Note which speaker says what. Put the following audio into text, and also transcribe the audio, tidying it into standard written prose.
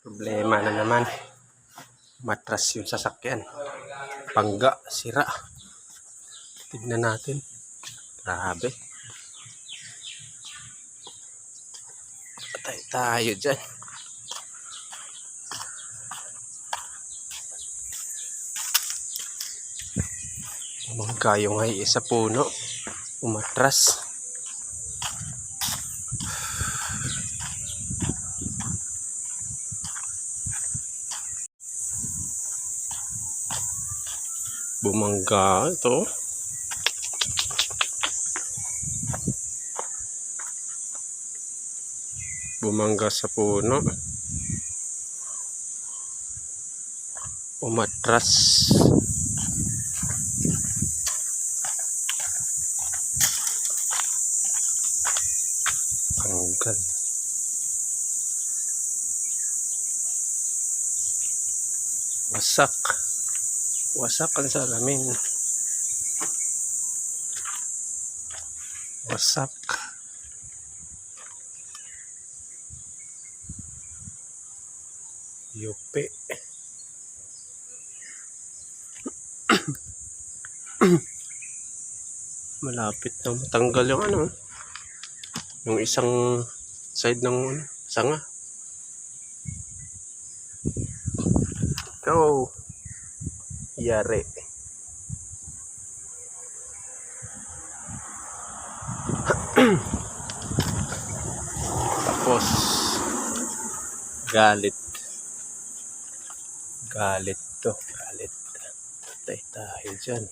Speaker 1: Problema na naman. Matras yung sasakyan. Pangga, sira. Tignan natin. Grabe. Patay tayo dyan. Bumangga yung hay sa puno. Umatras. Bumangga ito. Bumangga sa puno. Umatras. Tanggal. Wasak. Wasak ang salamin. Wasak. Yupi. Malapit na matanggal yung ano. Yung isang side ng sanga. Go. Yari. Tapos galit to, galit. Patay tayo dyan.